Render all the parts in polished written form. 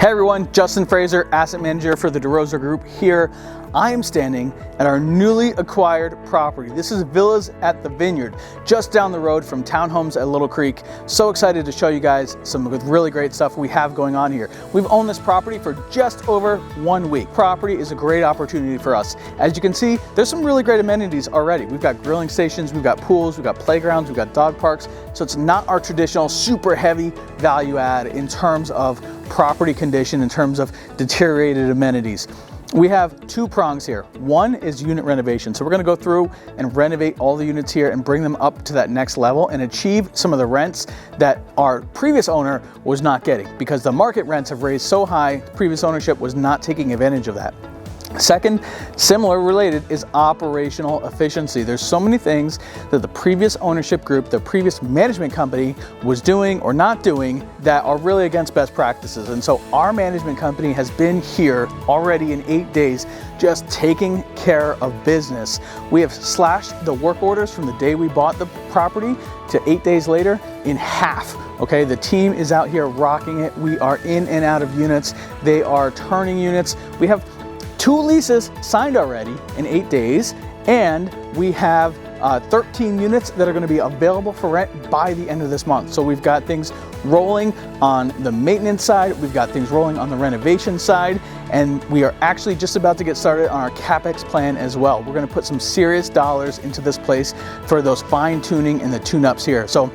Hey everyone, Justin Fraser, Asset Manager for the DeRosa Group here. I am standing at our newly acquired property. This is Villas at the Vineyard, just down the road from Townhomes at Little Creek. So excited to show you guys some really great stuff we have going on here. We've owned this property for just over 1 week. Property is a great opportunity for us. As you can see, there's some really great amenities already. We've got grilling stations, we've got pools, we've got playgrounds, we've got dog parks. So it's not our traditional super heavy value add in terms of property condition, in terms of deteriorated amenities. We have two prongs here. One is unit renovation. So we're gonna go through and renovate all the units here and bring them up to that next level and achieve some of the rents that our previous owner was not getting, because the market rents have raised so high, previous ownership was not taking advantage of that. Second, similar related, is operational efficiency. There's so many things that the previous ownership group, the previous management company was doing or not doing that are really against best practices. And so our management company has been here already in 8 days, just taking care of business. We have slashed the work orders from the day we bought the property to 8 days later in half. Okay, the team is out here rocking it. We are in and out of units. They are turning units. We have 2 leases signed already in 8 days, and we have 13 units that are going to be available for rent by the end of this month. So we've got things rolling on the maintenance side, we've got things rolling on the renovation side, and we are actually just about to get started on our CapEx plan as well. We're going to put some serious dollars into this place for those fine tuning and the tune-ups here. So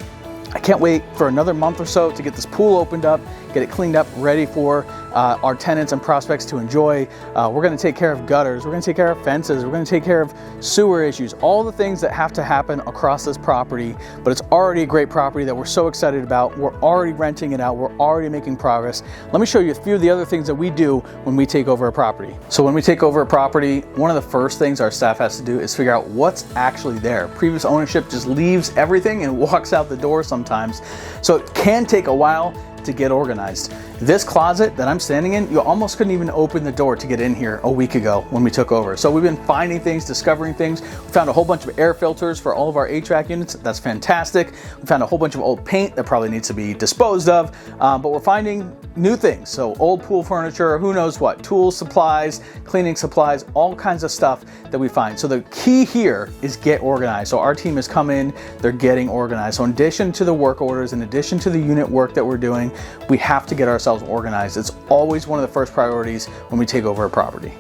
I can't wait for another month or so to get this pool opened up, get it cleaned up, ready for our tenants and prospects to enjoy. We're going to take care of gutters, we're going to take care of fences, we're going to take care of sewer issues, all the things that have to happen across this property. But it's already a great property that we're so excited about. We're already renting it out, we're already making progress. Let me show you a few of the other things that we do when we take over a property. So when we take over a property, one of the first things our staff has to do is figure out what's actually there. Previous ownership just leaves everything and walks out the door sometimes. So it can take a while to get organized. This closet that I'm standing in, you almost couldn't even open the door to get in here a week ago when we took over. So we've been finding things, discovering things. We found a whole bunch of air filters for all of our HVAC units. That's fantastic. We found a whole bunch of old paint that probably needs to be disposed of, but we're finding new things. So old pool furniture, who knows what, tools, supplies, cleaning supplies, all kinds of stuff that we find. So the key here is get organized. So our team has come in, they're getting organized. So in addition to the work orders, in addition to the unit work that we're doing, we have to get ourselves organized. It's always one of the first priorities when we take over a property.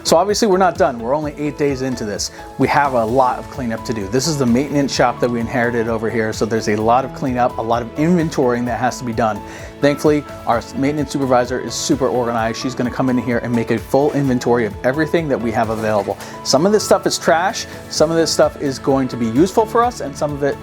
So obviously we're not done. We're only 8 days into this. We have a lot of cleanup to do. This is the maintenance shop that we inherited over here. So there's a lot of cleanup, a lot of inventorying that has to be done. Thankfully, our maintenance supervisor is super organized. She's gonna come in here and make a full inventory of everything that we have available. Some of this stuff is trash. Some of this stuff is going to be useful for us, and some of it,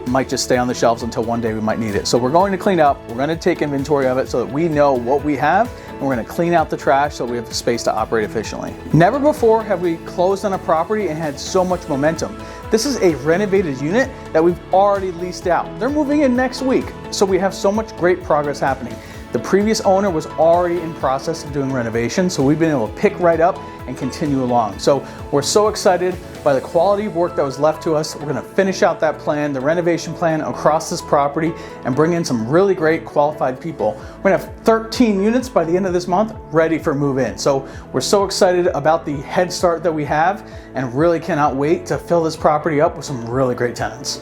might just stay on the shelves until one day we might need it. So we're going to clean up. We're gonna take inventory of it so that we know what we have, and we're gonna clean out the trash so we have the space to operate efficiently. Never before have we closed on a property and had so much momentum. This is a renovated unit that we've already leased out. They're moving in next week, so we have so much great progress happening. The previous owner was already in process of doing renovation, so we've been able to pick right up and continue along. So we're so excited by the quality of work that was left to us. We're gonna finish out that plan, the renovation plan across this property, and bring in some really great qualified people. We're gonna have 13 units by the end of this month ready for move-in. So we're so excited about the head start that we have, and really cannot wait to fill this property up with some really great tenants.